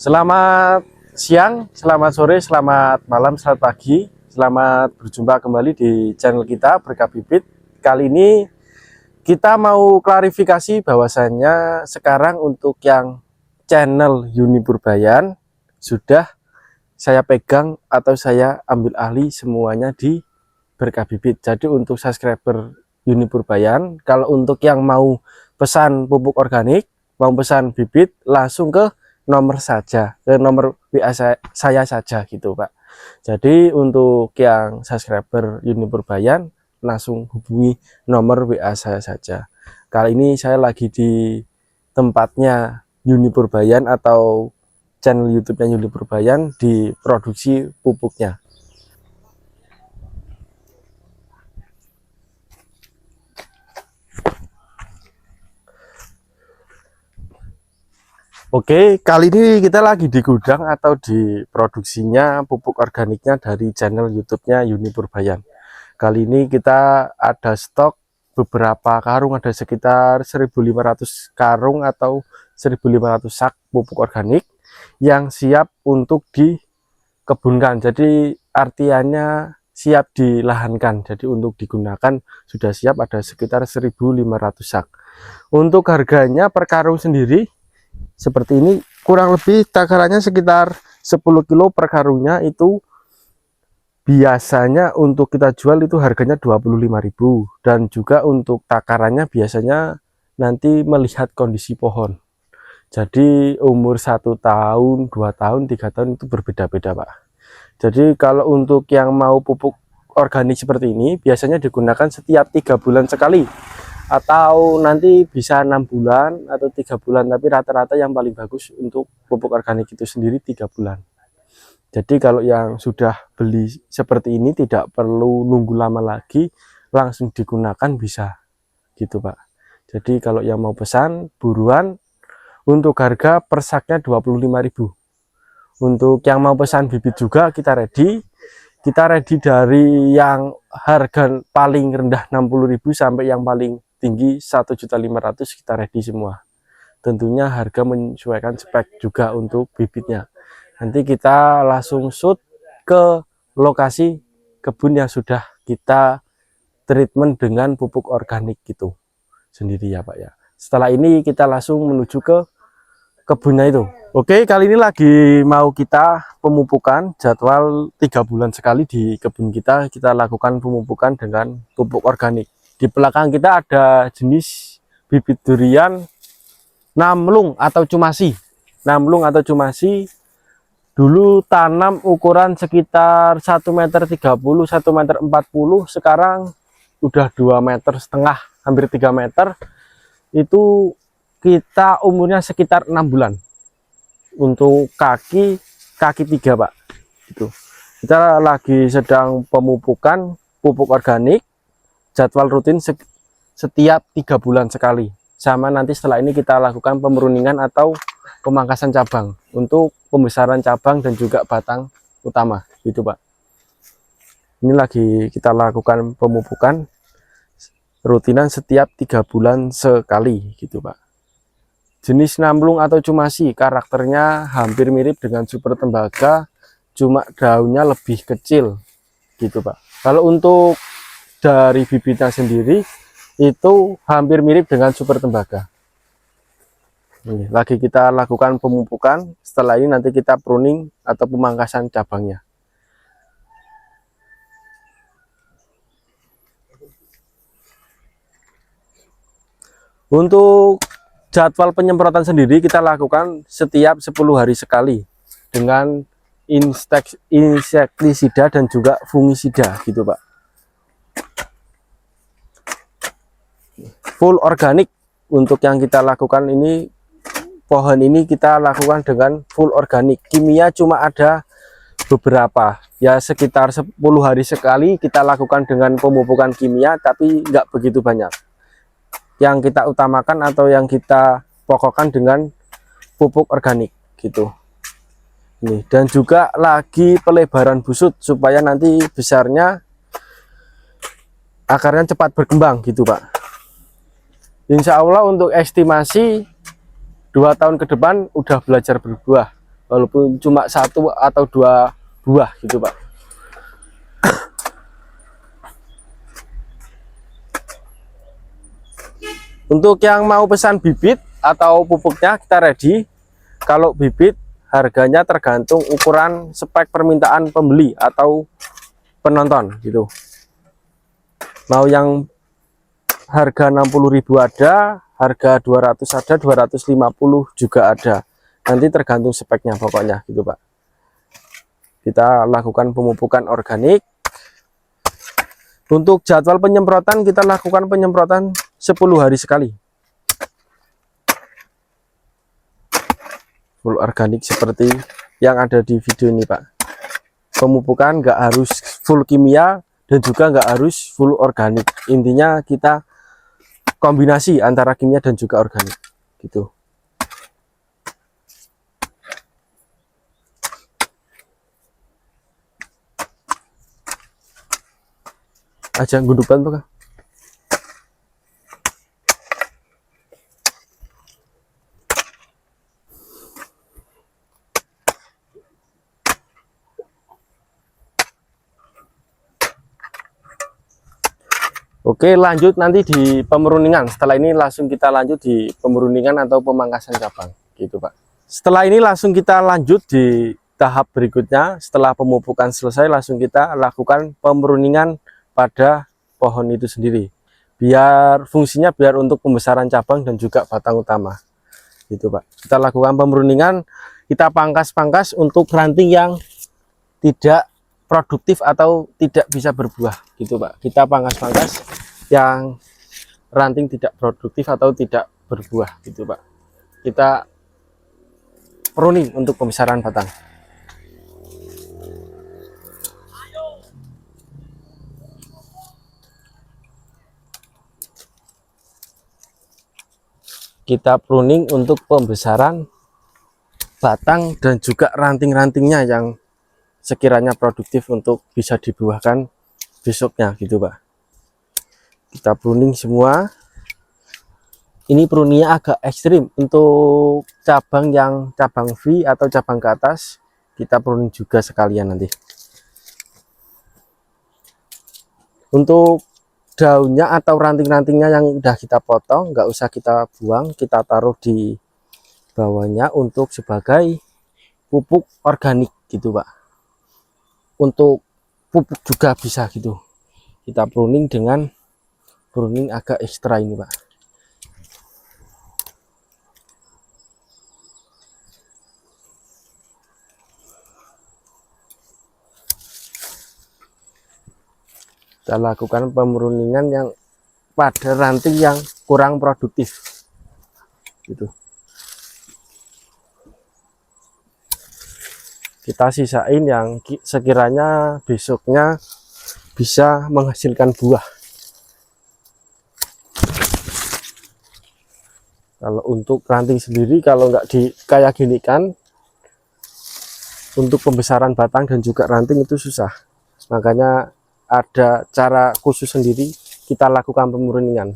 Selamat siang, selamat sore, selamat malam, selamat pagi. Selamat berjumpa kembali di channel kita Berkah Bibit. Kali ini kita mau klarifikasi bahwasannya sekarang untuk yang channel Yuni Purbayan sudah saya pegang atau saya ambil alih semuanya di Berkah Bibit. Jadi untuk subscriber Yuni Purbayan, kalau untuk yang mau pesan pupuk organik, mau pesan bibit, langsung ke nomor saja, ke nomor WA saya saja gitu Pak. Jadi untuk yang subscriber Yuni Purbayan, langsung hubungi nomor WA saya saja. Kali ini saya lagi di tempatnya Yuni Purbayan atau channel YouTube-nya Yuni Purbayan di produksi pupuknya. Oke, kali ini kita lagi di gudang atau di produksinya pupuk organiknya dari channel YouTube-nya Yuni Purbayan. Kali ini kita ada stok beberapa karung, ada sekitar 1.500 karung atau 1.500 sak pupuk organik yang siap untuk dikebunkan. Jadi artiannya siap dilahankan. Jadi untuk digunakan sudah siap, ada sekitar 1.500 sak. Untuk harganya per karung sendiri seperti ini, kurang lebih takarannya sekitar 10 kilo per karungnya. Itu biasanya untuk kita jual itu harganya 25.000, dan juga untuk takarannya biasanya nanti melihat kondisi pohon. Jadi umur 1 tahun, 2 tahun, 3 tahun itu berbeda-beda Pak. Jadi kalau untuk yang mau pupuk organik seperti ini biasanya digunakan setiap 3 bulan sekali, atau nanti bisa 6 bulan atau 3 bulan, tapi rata-rata yang paling bagus untuk pupuk organik itu sendiri 3 bulan. Jadi kalau yang sudah beli seperti ini tidak perlu nunggu lama lagi, langsung digunakan bisa gitu Pak. Jadi kalau yang mau pesan buruan. Untuk harga per saknya 25.000. Untuk yang mau pesan bibit juga kita ready dari yang harga paling rendah 60.000 sampai yang paling tinggi 1.500.000 kita ready semua. Tentunya harga menyesuaikan spek juga untuk bibitnya. Nanti kita langsung shoot ke lokasi kebun yang sudah kita treatment dengan pupuk organik gitu sendiri ya Pak ya. Setelah ini kita langsung menuju ke kebunnya itu. Oke, kali ini lagi mau kita pemupukan, jadwal 3 bulan sekali di kebun kita lakukan pemupukan dengan pupuk organik. Di belakang kita ada jenis bibit durian namlung atau cumasi. Namlung atau cumasi dulu tanam ukuran sekitar 1,30 meter, 1,40 meter, sekarang udah 2,5 meter, hampir 3 meter. Itu kita umurnya sekitar 6 bulan. Untuk kaki 3 Pak. Itu kita lagi sedang pemupukan pupuk organik, jadwal rutin setiap 3 bulan sekali. Sama nanti setelah ini kita lakukan pemeruningan atau pemangkasan cabang untuk pembesaran cabang dan juga batang utama gitu Pak. Ini lagi kita lakukan pemupukan rutinan setiap 3 bulan sekali gitu Pak. Jenis namlung atau cumasi karakternya hampir mirip dengan super tembaga, cuma daunnya lebih kecil gitu Pak. Kalau untuk dari bibitnya sendiri itu hampir mirip dengan super tembaga. Ini lagi kita lakukan pemupukan, setelah ini nanti kita pruning atau pemangkasan cabangnya. Untuk jadwal penyemprotan sendiri kita lakukan setiap 10 hari sekali dengan insektisida dan juga fungisida gitu Pak. Full organik untuk yang kita lakukan ini, pohon ini kita lakukan dengan full organik. Kimia cuma ada beberapa, ya sekitar 10 hari sekali kita lakukan dengan pemupukan kimia, tapi nggak begitu banyak. Yang kita utamakan atau yang kita pokokkan dengan pupuk organik gitu. Nih, dan juga lagi pelebaran busut supaya nanti besarnya akarnya cepat berkembang gitu Pak. Insya Allah untuk estimasi 2 tahun ke depan udah belajar berbuah. walaupun cuma 1 atau 2 buah gitu Pak. Untuk yang mau pesan bibit atau pupuknya kita ready. Kalau bibit harganya tergantung ukuran spek permintaan pembeli atau penonton gitu. Mau yang harga 60.000 ada, harga 200 ada, 250 juga ada. Nanti tergantung speknya pokoknya gitu Pak. Kita lakukan pemupukan organik. Untuk jadwal penyemprotan kita lakukan penyemprotan 10 hari sekali. Full organik seperti yang ada di video ini Pak. Pemupukan nggak harus full kimia dan juga nggak harus full organik. Intinya kita kombinasi antara kimia dan juga organik gitu. Aja gundukan Pak. Oke, lanjut nanti di pemeruningan. Setelah ini langsung kita lanjut di pemeruningan atau pemangkasan cabang gitu Pak. Setelah ini langsung kita lanjut di tahap berikutnya. Setelah pemupukan selesai langsung kita lakukan pemeruningan pada pohon itu sendiri, biar fungsinya biar untuk pembesaran cabang dan juga batang utama gitu Pak. Kita lakukan pemeruningan, kita pangkas-pangkas untuk ranting yang tidak produktif atau tidak bisa berbuah gitu Pak. Kita pangkas-pangkas yang ranting tidak produktif atau tidak berbuah gitu Pak. Kita pruning untuk pembesaran batang. Kita pruning untuk pembesaran batang dan juga ranting-rantingnya yang sekiranya produktif untuk bisa dibuahkan besoknya gitu Pak. Kita pruning semua. Ini pruningnya agak ekstrim. Untuk cabang yang cabang V atau cabang ke atas kita pruning juga sekalian nanti. Untuk daunnya atau ranting-rantingnya yang udah kita potong nggak usah kita buang, kita taruh di bawahnya untuk sebagai pupuk organik gitu Pak. Untuk pupuk juga bisa gitu. Kita pruning dengan pruning agak ekstra ini Pak. Kita lakukan pemeruningan yang pada ranting yang kurang produktif gitu. Kita sisain yang sekiranya besoknya bisa menghasilkan buah. Kalau untuk ranting sendiri, kalau nggak di kayak gini kan, untuk pembesaran batang dan juga ranting itu susah. Makanya ada cara khusus sendiri kita lakukan pemeruningan.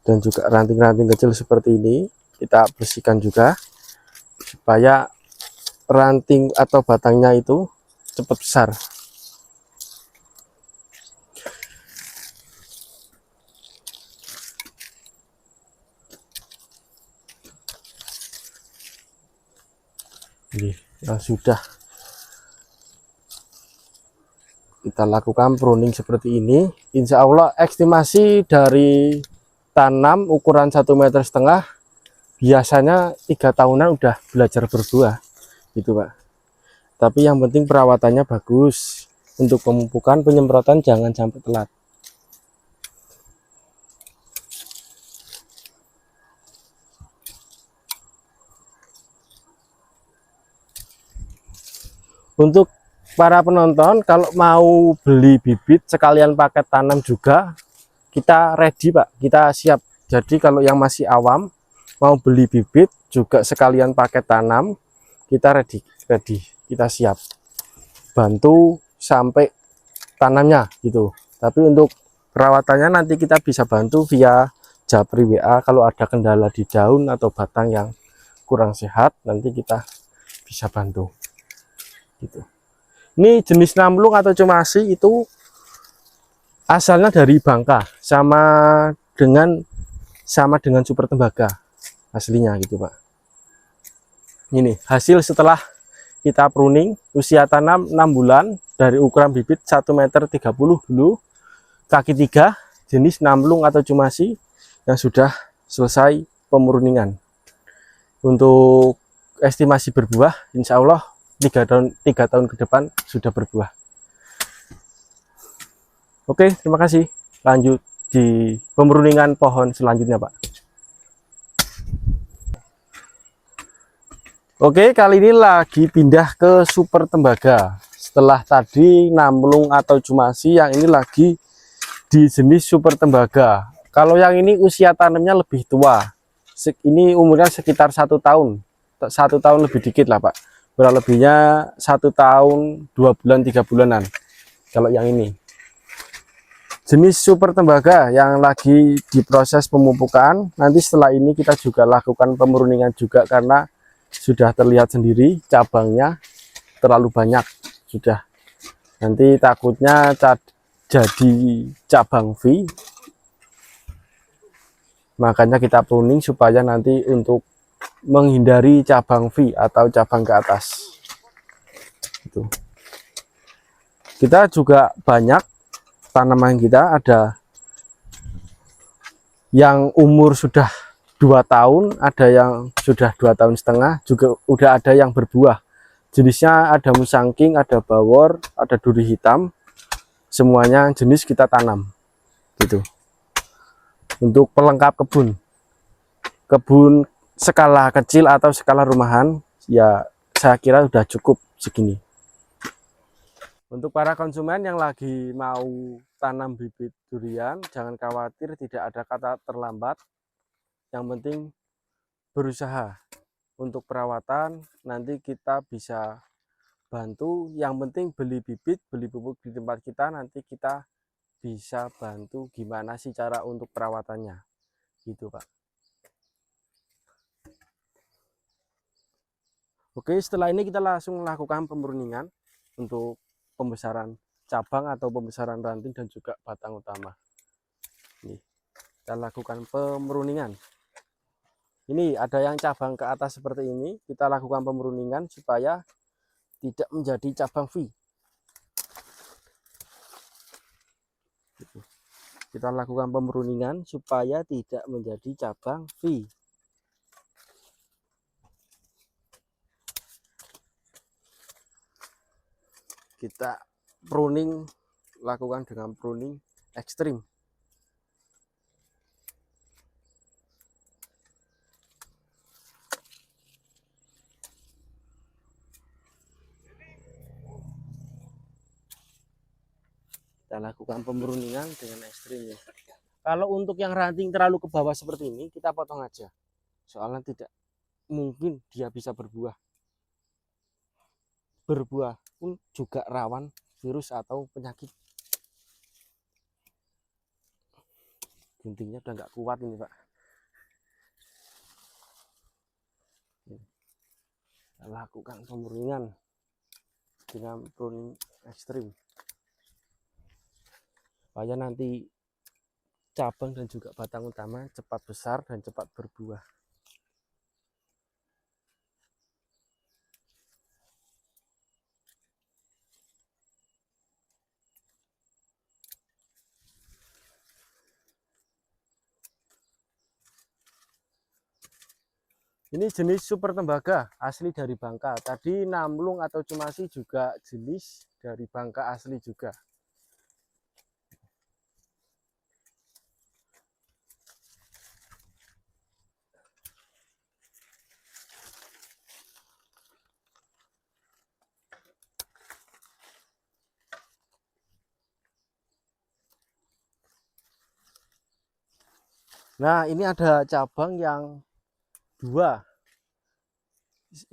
Dan juga ranting-ranting kecil seperti ini kita bersihkan juga supaya ranting atau batangnya itu cepat besar. Ini yang sudah kita lakukan pruning seperti ini, insya Allah estimasi dari tanam ukuran 1,5 meter biasanya 3 tahunan udah belajar berbuah gitu Pak. Tapi yang penting perawatannya bagus. Untuk pemupukan penyemprotan jangan sampai telat. Untuk para penonton, kalau mau beli bibit sekalian paket tanam juga, kita ready Pak, kita siap. Jadi kalau yang masih awam mau beli bibit juga sekalian paket tanam, kita ready, kita siap bantu sampai tanamnya gitu. Tapi untuk perawatannya nanti kita bisa bantu via japri WA kalau ada kendala di daun atau batang yang kurang sehat, nanti kita bisa bantu gitu. Ini jenis namlung atau cemasi itu asalnya dari Bangka, dengan super tembaga aslinya gitu Pak. Ini hasil setelah kita pruning, usia tanam 6 bulan, dari ukuran bibit 1,30 m dulu, kaki 3, jenis namlung atau cemasi yang sudah selesai pemurningan. Untuk estimasi berbuah, insya Allah 3 tahun ke depan sudah berbuah. Oke, terima kasih. Lanjut di pemurningan pohon selanjutnya Pak. Oke, kali ini lagi pindah ke super tembaga. Setelah tadi namlung atau cemasi, yang ini lagi di jenis super tembaga. Kalau yang ini usia tanamnya lebih tua. Ini umurnya sekitar 1 tahun. 1 tahun lebih dikit lah Pak. Kurang lebihnya 1 tahun 2 bulan 3 bulanan. Kalau yang ini jenis super tembaga yang lagi diproses pemupukan. Nanti setelah ini kita juga lakukan pemurningan juga, karena sudah terlihat sendiri cabangnya terlalu banyak sudah. Nanti takutnya jadi cabang V, makanya kita pruning supaya nanti untuk menghindari cabang V atau cabang ke atas itu. Kita juga banyak tanaman, kita ada yang umur sudah 2 tahun, ada yang sudah 2,5 tahun, juga udah ada yang berbuah. Jenisnya ada musangking, ada bawor, ada duri hitam, semuanya jenis kita tanam gitu. Untuk pelengkap kebun skala kecil atau skala rumahan, ya saya kira sudah cukup segini. Untuk para konsumen yang lagi mau tanam bibit durian, jangan khawatir, tidak ada kata terlambat. Yang penting berusaha. Untuk perawatan nanti kita bisa bantu. Yang penting beli bibit, beli pupuk di tempat kita, nanti kita bisa bantu gimana sih cara untuk perawatannya gitu Pak. Oke, setelah ini kita langsung melakukan pemurningan untuk pembesaran cabang atau pembesaran ranting dan juga batang utama. Nih, kita lakukan pemurningan. Ini ada yang cabang ke atas seperti ini, kita lakukan pemurningan supaya tidak menjadi cabang V. Kita lakukan pemurningan supaya tidak menjadi cabang V. Kita pruning, lakukan dengan pruning ekstrim. Kita lakukan pemurningan dengan ekstrim ya. Kalau untuk yang ranting terlalu ke bawah seperti ini, kita potong aja. Soalnya tidak mungkin dia bisa berbuah. Berbuah pun juga rawan virus atau penyakit. Guntingnya udah nggak kuat ini Pak. Kita lakukan pemurningan dengan pruning ekstrim, supaya nanti cabang dan juga batang utama cepat besar dan cepat berbuah. Ini jenis super tembaga asli dari Bangka. Tadi namlung atau cemasi juga jenis dari Bangka asli juga. Nah, ini ada cabang yang 2,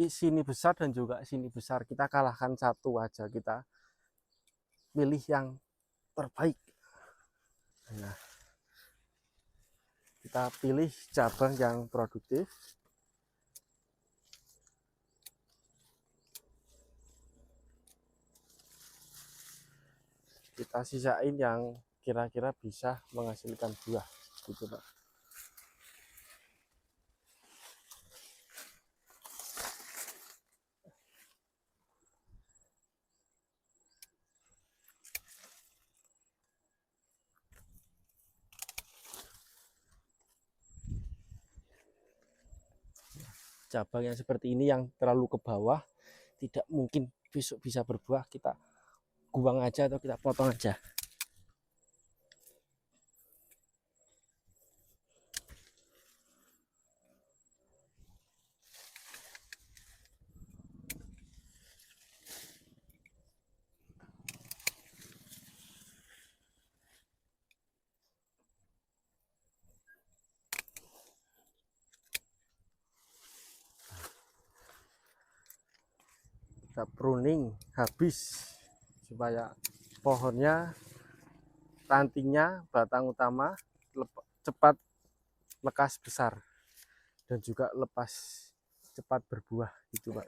sini besar dan juga sini besar. Kita kalahkan 1 aja, kita pilih yang terbaik. Nah, kita pilih cabang yang produktif. kita sisain yang kira-kira bisa menghasilkan buah gitu Pak. Cabang yang seperti ini yang terlalu ke bawah tidak mungkin besok bisa berbuah, kita buang aja atau kita potong aja. Kita pruning habis supaya pohonnya, rantingnya, batang utama cepat lekas besar dan juga lepas cepat berbuah gitu Pak.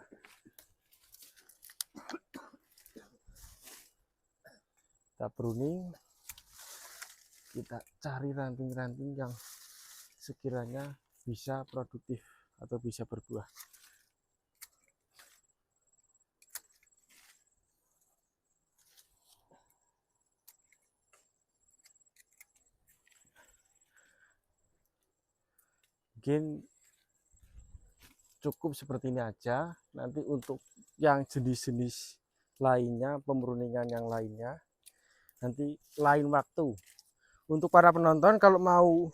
Kita pruning, kita cari ranting-ranting yang sekiranya bisa produktif atau bisa berbuah. Mungkin cukup seperti ini aja. Nanti untuk yang jenis-jenis lainnya, pemruningan yang lainnya, nanti lain waktu. Untuk para penonton kalau mau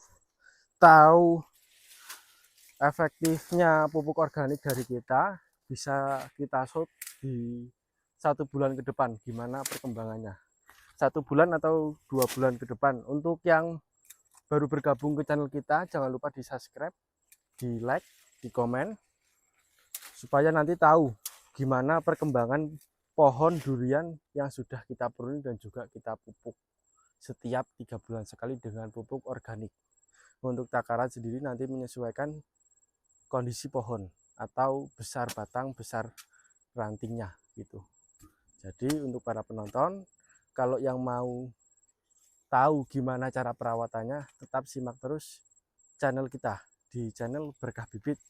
tahu efektifnya pupuk organik dari kita, bisa kita shoot di 1 bulan ke depan gimana perkembangannya. 1 bulan atau 2 bulan ke depan. Untuk yang baru bergabung ke channel kita, jangan lupa di subscribe, di like, di komen, supaya nanti tahu gimana perkembangan pohon durian yang sudah kita pruning dan juga kita pupuk setiap 3 bulan sekali dengan pupuk organik. Untuk takaran sendiri nanti menyesuaikan kondisi pohon atau besar batang, besar rantingnya gitu. Jadi untuk para penonton, kalau yang mau tahu gimana cara perawatannya, tetap simak terus channel kita di channel Berkah Bibit.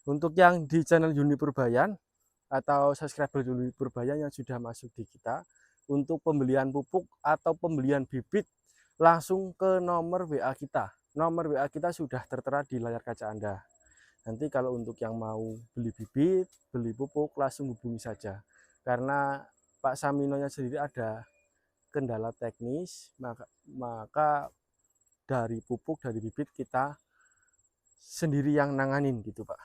Untuk yang di channel Yuni Purbayan atau subscriber Yuni Purbayan yang sudah masuk di kita, untuk pembelian pupuk atau pembelian bibit langsung ke nomor WA kita. Nomor WA kita sudah tertera di layar kaca Anda. Nanti kalau untuk yang mau beli bibit, beli pupuk, langsung hubungi saja. Karena Pak Saminonya sendiri ada kendala teknis, maka dari pupuk, dari bibit kita sendiri yang nanganin gitu Pak.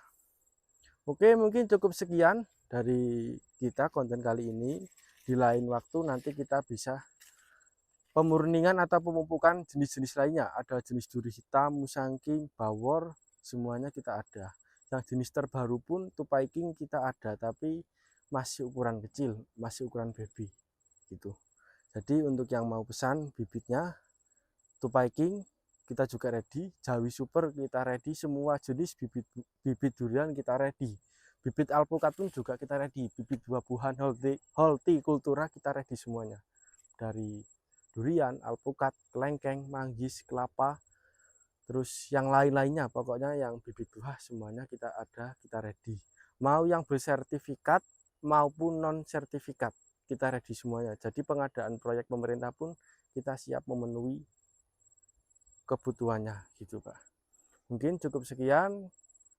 Oke, mungkin cukup sekian dari kita konten kali ini. Di lain waktu nanti kita bisa pemurningan atau pemupukan jenis-jenis lainnya. Ada jenis duri hitam, musangking, bawor, semuanya kita ada. Yang jenis terbaru pun tupai king kita ada, tapi masih ukuran kecil, masih ukuran baby gitu. Jadi untuk yang mau pesan bibitnya, tupai king kita juga ready, Jawi super kita ready, semua jenis bibit durian kita ready. Bibit alpukat pun juga kita ready, bibit buah-buahan hortikultura kita ready semuanya. Dari durian, alpukat, kelengkeng, manggis, kelapa, terus yang lain-lainnya, pokoknya yang bibit buah semuanya kita ada, kita ready. Mau yang bersertifikat maupun non sertifikat kita ready semuanya. Jadi pengadaan proyek pemerintah pun kita siap memenuhi kebutuhannya gitu Pak. Mungkin cukup sekian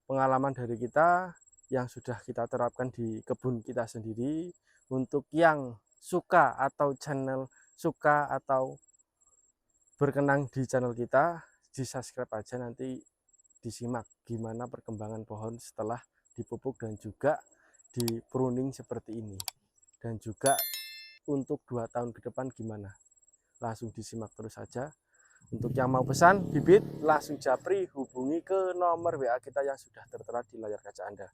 pengalaman dari kita yang sudah kita terapkan di kebun kita sendiri. Untuk yang suka atau berkenan di channel kita, di subscribe aja, nanti disimak gimana perkembangan pohon setelah dipupuk dan juga di pruning seperti ini, dan juga untuk 2 tahun ke depan gimana, langsung disimak terus saja. Untuk yang mau pesan bibit, langsung japri, hubungi ke nomor WA kita yang sudah tertera di layar kaca Anda.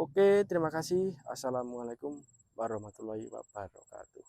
Oke, terima kasih. Assalamualaikum warahmatullahi wabarakatuh.